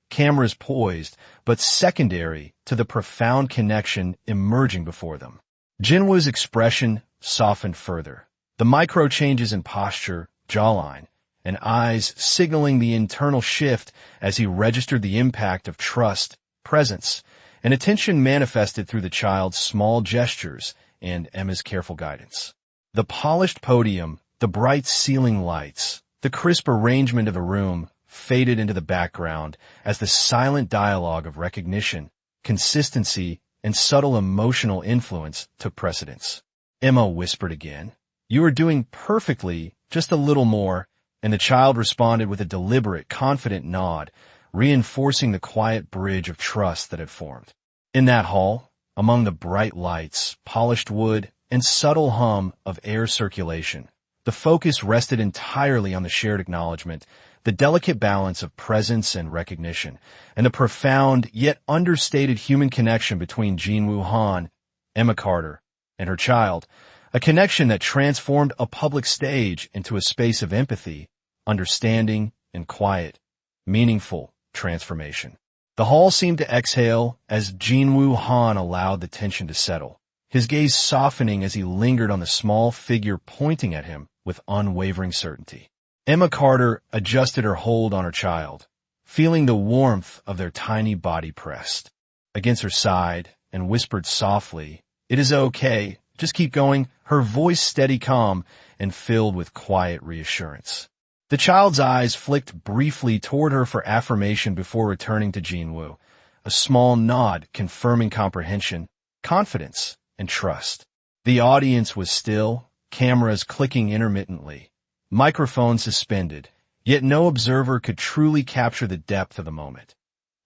Speaker 1: cameras poised, but secondary to the profound connection emerging before them. Jinwoo's expression softened further, the micro changes in posture, jawline, and eyes signaling the internal shift as he registered the impact of trust, presence, and attention manifested through the child's small gestures and Emma's careful guidance. The polished podium, the bright ceiling lights, the crisp arrangement of the room faded into the background as the silent dialogue of recognition, consistency, and subtle emotional influence took precedence. Emma whispered again, "You are doing perfectly, just a little more," and the child responded with a deliberate, confident nod, reinforcing the quiet bridge of trust that had formed. In that hall, among the bright lights, polished wood, and subtle hum of air circulation, the focus rested entirely on the shared acknowledgement, the delicate balance of presence and recognition, and the profound yet understated human connection between Jinwoo Han, Emma Carter, and her child, a connection that transformed a public stage into a space of empathy, understanding, and quiet, meaningful transformation. The hall seemed to exhale as Jinwoo Han allowed the tension to settle, his gaze softening as he lingered on the small figure pointing at him with unwavering certainty. Emma Carter adjusted her hold on her child, feeling the warmth of their tiny body pressed against her side, and whispered softly, "It is okay, just keep going," her voice steady, calm, and filled with quiet reassurance. The child's eyes flicked briefly toward her for affirmation before returning to Jinwoo, a small nod confirming comprehension, confidence, and trust. The audience was still, cameras clicking intermittently, microphones suspended, yet no observer could truly capture the depth of the moment.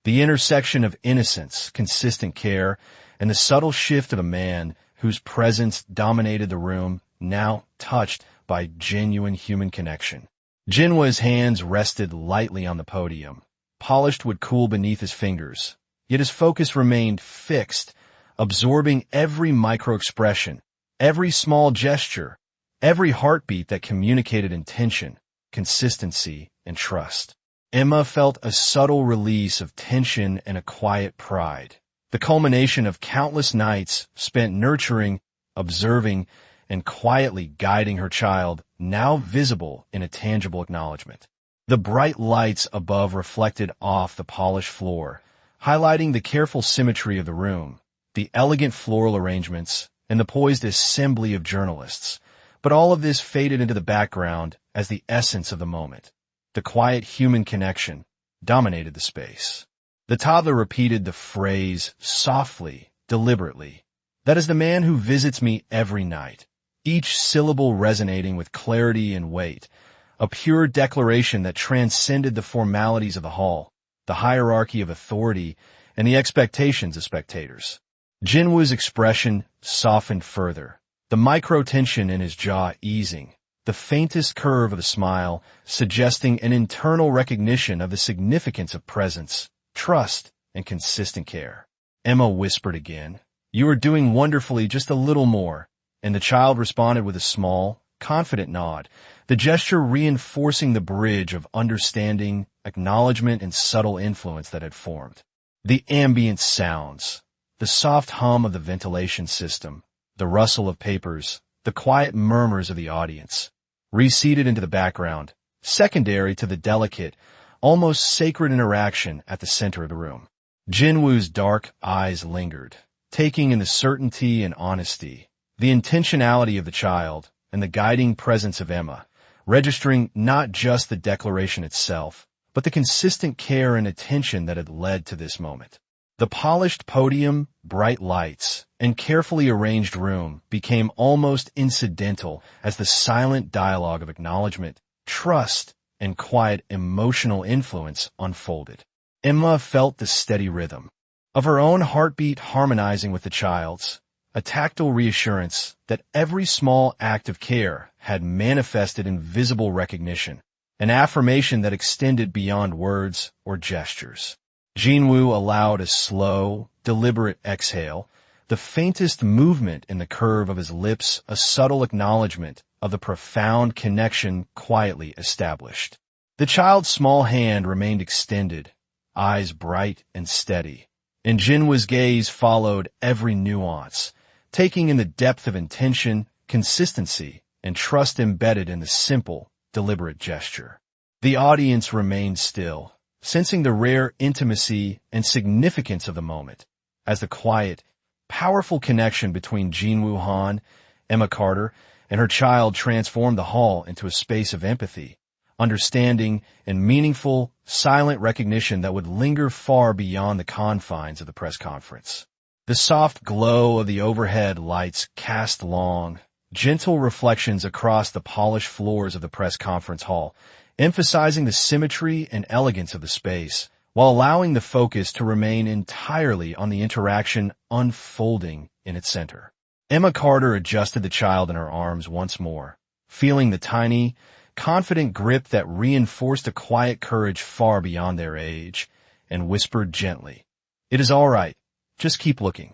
Speaker 1: The intersection of innocence, consistent care, and the subtle shift of a man whose presence dominated the room, now touched by genuine human connection. Jinwoo's hands rested lightly on the podium, polished would cool beneath his fingers, yet his focus remained fixed, absorbing every micro-expression, every small gesture, every heartbeat that communicated intention, consistency, and trust. Emma felt a subtle release of tension and a quiet pride, the culmination of countless nights spent nurturing, observing, and quietly guiding her child, now visible in a tangible acknowledgement. The bright lights above reflected off the polished floor, highlighting the careful symmetry of the room, the elegant floral arrangements, and the poised assembly of journalists. But all of this faded into the background as the essence of the moment, the quiet human connection, dominated the space. The toddler repeated the phrase softly, deliberately. "That is the man who visits me every night," each syllable resonating with clarity and weight, a pure declaration that transcended the formalities of the hall, the hierarchy of authority, and the expectations of spectators. Jinwoo's expression softened further, the micro-tension in his jaw easing, the faintest curve of the smile suggesting an internal recognition of the significance of presence, trust, and consistent care. Emma whispered again, "You are doing wonderfully, just a little more," and the child responded with a small, confident nod, the gesture reinforcing the bridge of understanding, acknowledgement, and subtle influence that had formed. The ambient sounds, the soft hum of the ventilation system, the rustle of papers, the quiet murmurs of the audience, receded into the background, secondary to the delicate, almost sacred interaction at the center of the room. Jinwoo's dark eyes lingered, taking in the certainty and honesty, the intentionality of the child, and the guiding presence of Emma, registering not just the declaration itself, but the consistent care and attention that had led to this moment. The polished podium, bright lights, and carefully arranged room became almost incidental as the silent dialogue of acknowledgement, trust, and quiet emotional influence unfolded. Emma felt the steady rhythm of her own heartbeat harmonizing with the child's, a tactile reassurance that every small act of care had manifested in visible recognition, an affirmation that extended beyond words or gestures. Jinwoo allowed a slow, deliberate exhale, the faintest movement in the curve of his lips a subtle acknowledgement of the profound connection quietly established. The child's small hand remained extended, eyes bright and steady, and Jinwoo's gaze followed every nuance, taking in the depth of intention, consistency, and trust embedded in the simple, deliberate gesture. The audience remained still, sensing the rare intimacy and significance of the moment, as the quiet, powerful connection between Jinwoo Han, Emma Carter, and her child transformed the hall into a space of empathy, understanding, and meaningful, silent recognition that would linger far beyond the confines of the press conference. The soft glow of the overhead lights cast long, gentle reflections across the polished floors of the press conference hall, emphasizing the symmetry and elegance of the space, while allowing the focus to remain entirely on the interaction unfolding in its center. Emma Carter adjusted the child in her arms once more, feeling the tiny, confident grip that reinforced a quiet courage far beyond their age, and whispered gently, "It is all right. Just keep looking."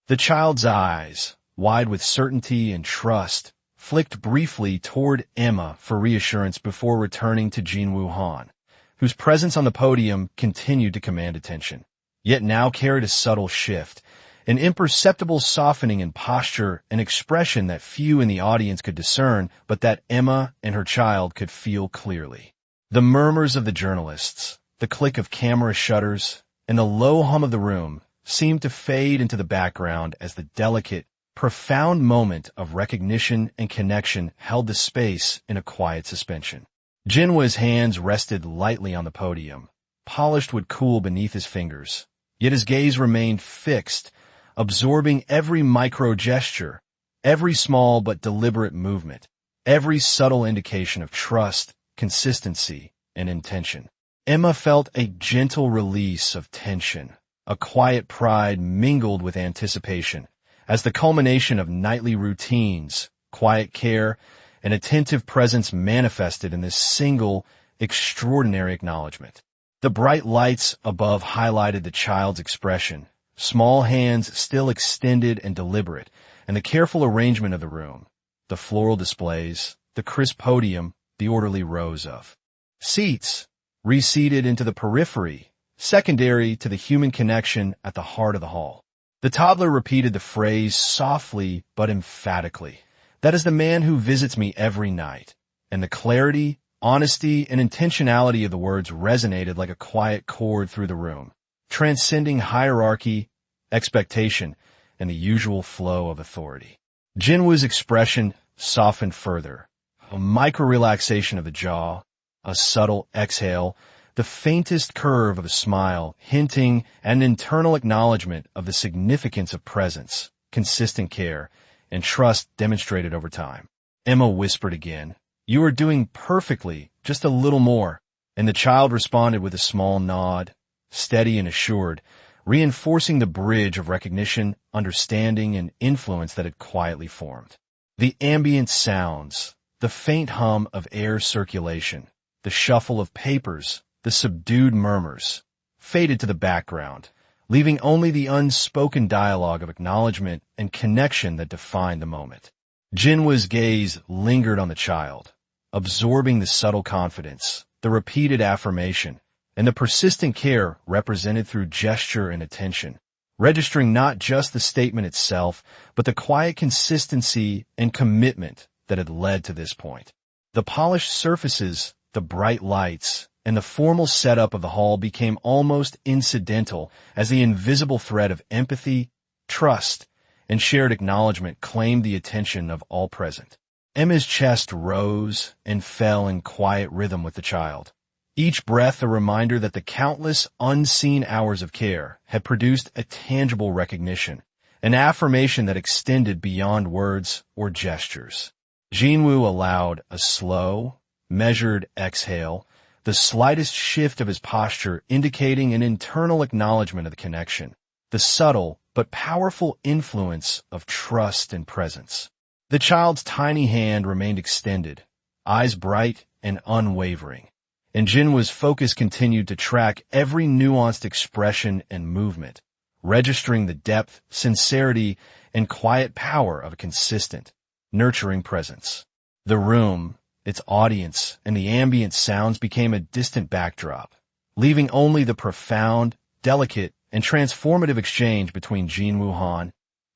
Speaker 1: The child's eyes, wide with certainty and trust, flicked briefly toward Emma for reassurance before returning to Jinwoo Han, whose presence on the podium continued to command attention, yet now carried a subtle shift, an imperceptible softening in posture, an expression that few in the audience could discern, but that Emma and her child could feel clearly. The murmurs of the journalists, the click of camera shutters, and the low hum of the room seemed to fade into the background as the delicate, profound moment of recognition and connection held the space in a quiet suspension. Jinwoo's hands rested lightly on the podium, polished wood cool beneath his fingers, yet his gaze remained fixed, absorbing every micro-gesture, every small but deliberate movement, every subtle indication of trust, consistency, and intention. Emma felt a gentle release of tension, a quiet pride mingled with anticipation, as the culmination of nightly routines, quiet care, and attentive presence manifested in this single, extraordinary acknowledgement. The bright lights above highlighted the child's expression, small hands still extended and deliberate, and the careful arrangement of the room, the floral displays, the crisp podium, the orderly rows of seats, reseated into the periphery, secondary to the human connection at the heart of the hall. The toddler repeated the phrase softly but emphatically, "That is the man who visits me every night," and the clarity, honesty, and intentionality of the words resonated like a quiet chord through the room, transcending hierarchy, expectation, and the usual flow of authority. Jinwoo's expression softened further, a micro-relaxation of the jaw, a subtle exhale, the faintest curve of a smile, hinting at an internal acknowledgement of the significance of presence, consistent care, and trust demonstrated over time. Emma whispered again, "You are doing perfectly, just a little more," and the child responded with a small nod, steady and assured, reinforcing the bridge of recognition, understanding, and influence that had quietly formed. The ambient sounds, the faint hum of air circulation, the shuffle of papers, the subdued murmurs, faded to the background, leaving only the unspoken dialogue of acknowledgement and connection that defined the moment. Jinwoo's gaze lingered on the child, absorbing the subtle confidence, the repeated affirmation, and the persistent care represented through gesture and attention, registering not just the statement itself, but the quiet consistency and commitment that had led to this point. The polished surfaces, the bright lights, and the formal setup of the hall became almost incidental as the invisible thread of empathy, trust, and shared acknowledgement claimed the attention of all present. Emma's chest rose and fell in quiet rhythm with the child, each breath a reminder that the countless unseen hours of care had produced a tangible recognition, an affirmation that extended beyond words or gestures. Jinwoo allowed a slow, measured exhale, the slightest shift of his posture indicating an internal acknowledgement of the connection, the subtle but powerful influence of trust and presence. The child's tiny hand remained extended, eyes bright and unwavering. And Jinwoo's focus continued to track every nuanced expression and movement, registering the depth, sincerity, and quiet power of a consistent, nurturing presence. The room, its audience, and the ambient sounds became a distant backdrop, leaving only the profound, delicate, and transformative exchange between Jinwoo Han,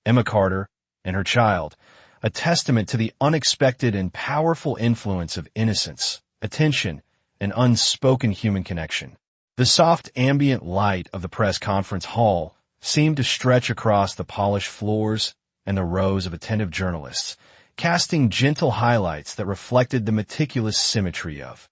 Speaker 1: Emma Carter, and her child, a testament to the unexpected and powerful influence of innocence, attention, and unspoken human connection. The soft ambient light of the press conference hall seemed to stretch across the polished floors and the rows of attentive journalists, casting gentle highlights that reflected the meticulous symmetry of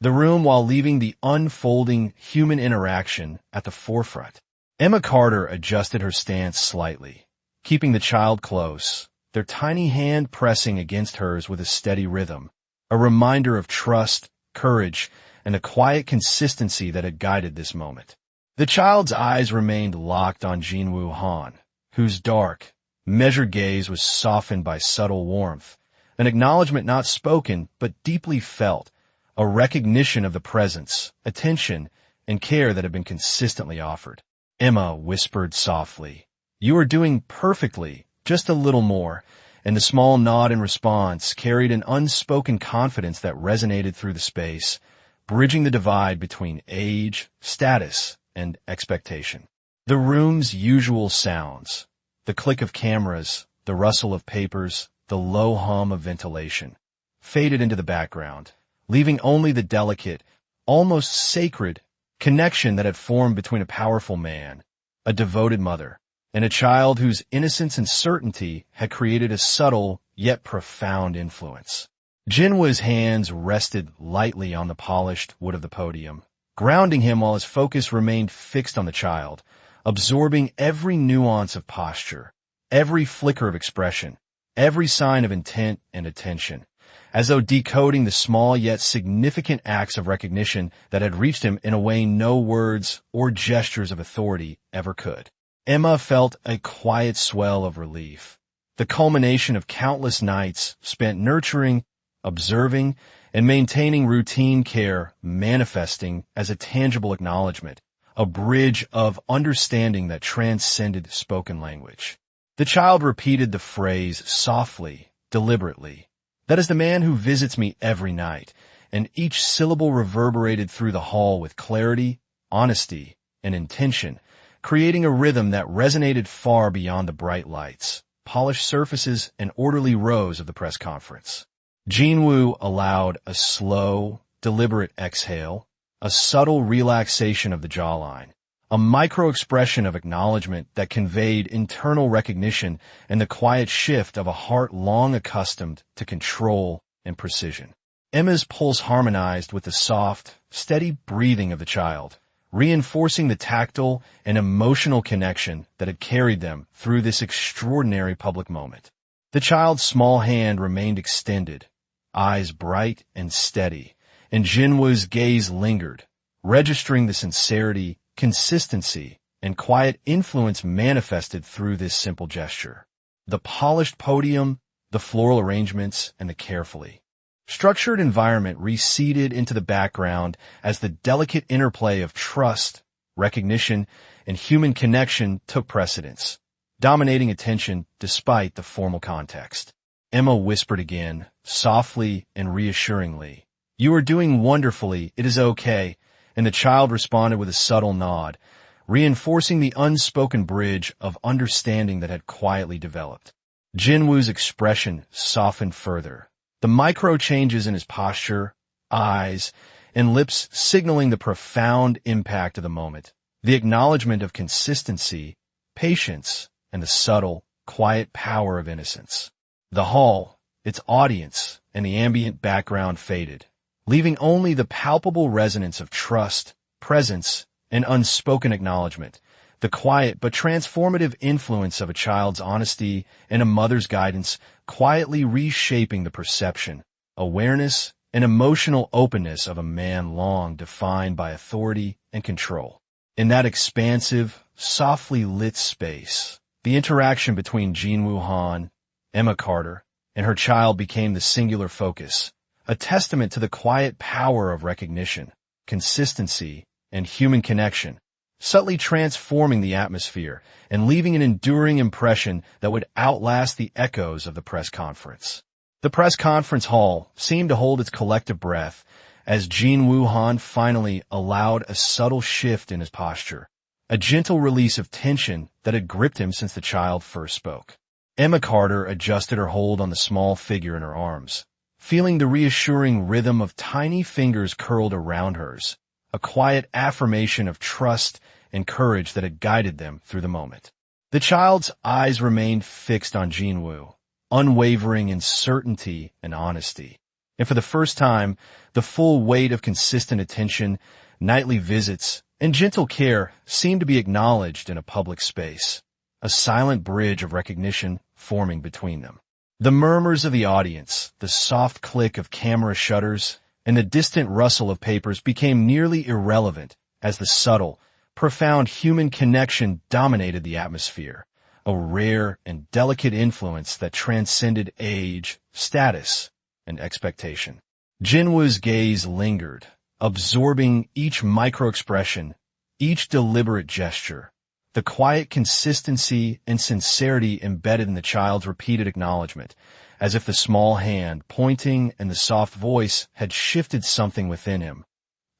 Speaker 1: the room while leaving the unfolding human interaction at the forefront. Emma Carter adjusted her stance slightly, keeping the child close, their tiny hand pressing against hers with a steady rhythm, a reminder of trust, courage, and the quiet consistency that had guided this moment. The child's eyes remained locked on Jinwoo Han, whose dark, measured gaze was softened by subtle warmth, an acknowledgement not spoken but deeply felt, a recognition of the presence, attention, and care that had been consistently offered. Emma whispered softly, "You are doing perfectly, just a little more," and the small nod in response carried an unspoken confidence that resonated through the space, bridging the divide between age, status, and expectation. The room's usual sounds, the click of cameras, the rustle of papers, the low hum of ventilation, faded into the background, leaving only the delicate, almost sacred, connection that had formed between a powerful man, a devoted mother, and a child whose innocence and certainty had created a subtle yet profound influence. Jinwoo's hands rested lightly on the polished wood of the podium, grounding him while his focus remained fixed on the child, absorbing every nuance of posture, every flicker of expression, every sign of intent and attention, as though decoding the small yet significant acts of recognition that had reached him in a way no words or gestures of authority ever could. Emma felt a quiet swell of relief, the culmination of countless nights spent nurturing, observing, and maintaining routine care manifesting as a tangible acknowledgement, a bridge of understanding that transcended spoken language. The child repeated the phrase softly, deliberately, "That is the man who visits me every night," and each syllable reverberated through the hall with clarity, honesty, and intention, creating a rhythm that resonated far beyond the bright lights, polished surfaces, and orderly rows of the press conference. Jinwoo allowed a slow, deliberate exhale, a subtle relaxation of the jawline, a micro-expression of acknowledgement that conveyed internal recognition and the quiet shift of a heart long accustomed to control and precision. Emma's pulse harmonized with the soft, steady breathing of the child, reinforcing the tactile and emotional connection that had carried them through this extraordinary public moment. The child's small hand remained extended, eyes bright and steady, and Jinwoo's gaze lingered, registering the sincerity, consistency, and quiet influence manifested through this simple gesture. The polished podium, the floral arrangements, and the carefully structured environment receded into the background as the delicate interplay of trust, recognition, and human connection took precedence, dominating attention despite the formal context. Emma whispered again, softly and reassuringly, "You are doing wonderfully, it is okay," and the child responded with a subtle nod, reinforcing the unspoken bridge of understanding that had quietly developed. Jinwoo's expression softened further, the micro changes in his posture, eyes, and lips signaling the profound impact of the moment, the acknowledgement of consistency, patience, and the subtle, quiet power of innocence. The hall, its audience, and the ambient background faded, leaving only the palpable resonance of trust, presence, and unspoken acknowledgement, the quiet but transformative influence of a child's honesty and a mother's guidance quietly reshaping the perception, awareness, and emotional openness of a man long defined by authority and control. In that expansive, softly lit space, the interaction between Jinwoo Han, Emma Carter, and her child became the singular focus, a testament to the quiet power of recognition, consistency, and human connection, subtly transforming the atmosphere and leaving an enduring impression that would outlast the echoes of the press conference. The press conference hall seemed to hold its collective breath as Jin Woo-han finally allowed a subtle shift in his posture, a gentle release of tension that had gripped him since the child first spoke. Emma Carter adjusted her hold on the small figure in her arms, feeling the reassuring rhythm of tiny fingers curled around hers, a quiet affirmation of trust and courage that had guided them through the moment. The child's eyes remained fixed on Jinwoo, unwavering in certainty and honesty. And for the first time, the full weight of consistent attention, nightly visits, and gentle care seemed to be acknowledged in a public space, a silent bridge of recognition forming between them. The murmurs of the audience, the soft click of camera shutters, and the distant rustle of papers became nearly irrelevant as the subtle, profound human connection dominated the atmosphere, a rare and delicate influence that transcended age, status, and expectation. Jinwoo's gaze lingered, absorbing each micro-expression, each deliberate gesture, the quiet consistency and sincerity embedded in the child's repeated acknowledgement, as if the small hand pointing and the soft voice had shifted something within him,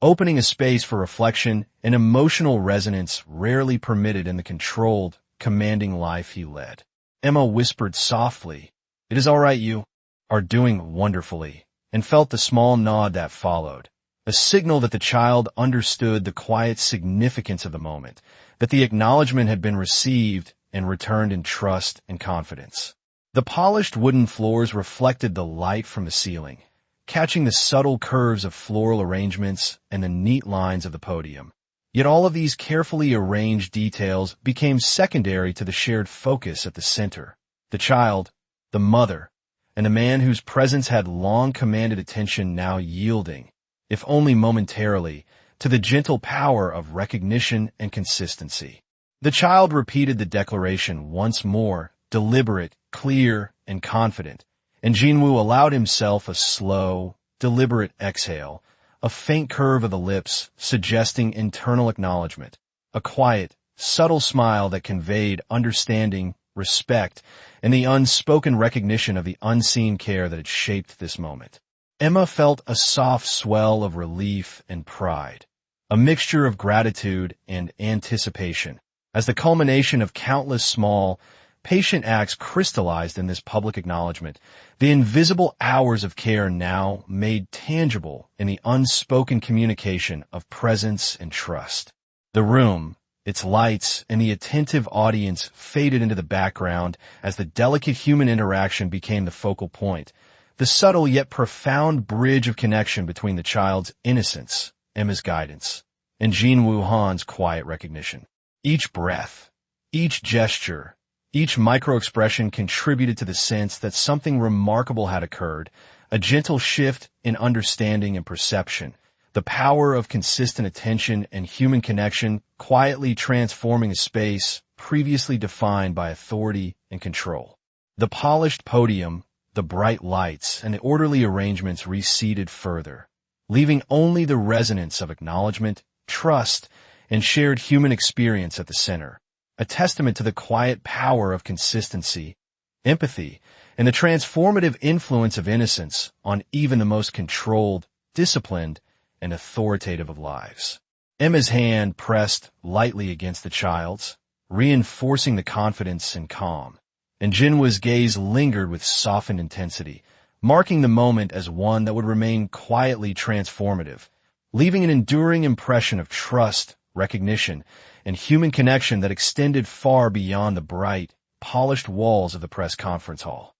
Speaker 1: opening a space for reflection and emotional resonance rarely permitted in the controlled, commanding life he led. Emma whispered softly, "It is all right, you are doing wonderfully," and felt the small nod that followed, a signal that the child understood the quiet significance of the moment, that the acknowledgement had been received and returned in trust and confidence. The polished wooden floors reflected the light from the ceiling, catching the subtle curves of floral arrangements and the neat lines of the podium. Yet all of these carefully arranged details became secondary to the shared focus at the center: the child, the mother, and a man whose presence had long commanded attention now yielding, if only momentarily, to the gentle power of recognition and consistency. The child repeated the declaration once more, deliberate, clear, and confident, and Jinwoo allowed himself a slow, deliberate exhale, a faint curve of the lips suggesting internal acknowledgement, a quiet, subtle smile that conveyed understanding, respect, and the unspoken recognition of the unseen care that had shaped this moment. Emma felt a soft swell of relief and pride, a mixture of gratitude and anticipation, as the culmination of countless small, patient acts crystallized in this public acknowledgement, the invisible hours of care now made tangible in the unspoken communication of presence and trust. The room, its lights, and the attentive audience faded into the background as the delicate human interaction became the focal point, the subtle yet profound bridge of connection between the child's innocence, Emma's guidance, and Jin Woo-han's quiet recognition. Each breath, each gesture, each micro-expression contributed to the sense that something remarkable had occurred, a gentle shift in understanding and perception, the power of consistent attention and human connection quietly transforming a space previously defined by authority and control. The polished podium, the bright lights, and the orderly arrangements receded further, leaving only the resonance of acknowledgement, trust, and shared human experience at the center, a testament to the quiet power of consistency, empathy, and the transformative influence of innocence on even the most controlled, disciplined, and authoritative of lives. Emma's hand pressed lightly against the child's, reinforcing the confidence and calm, and Jinwoo's gaze lingered with softened intensity, marking the moment as one that would remain quietly transformative, leaving an enduring impression of trust, recognition, and human connection that extended far beyond the bright, polished walls of the press conference hall.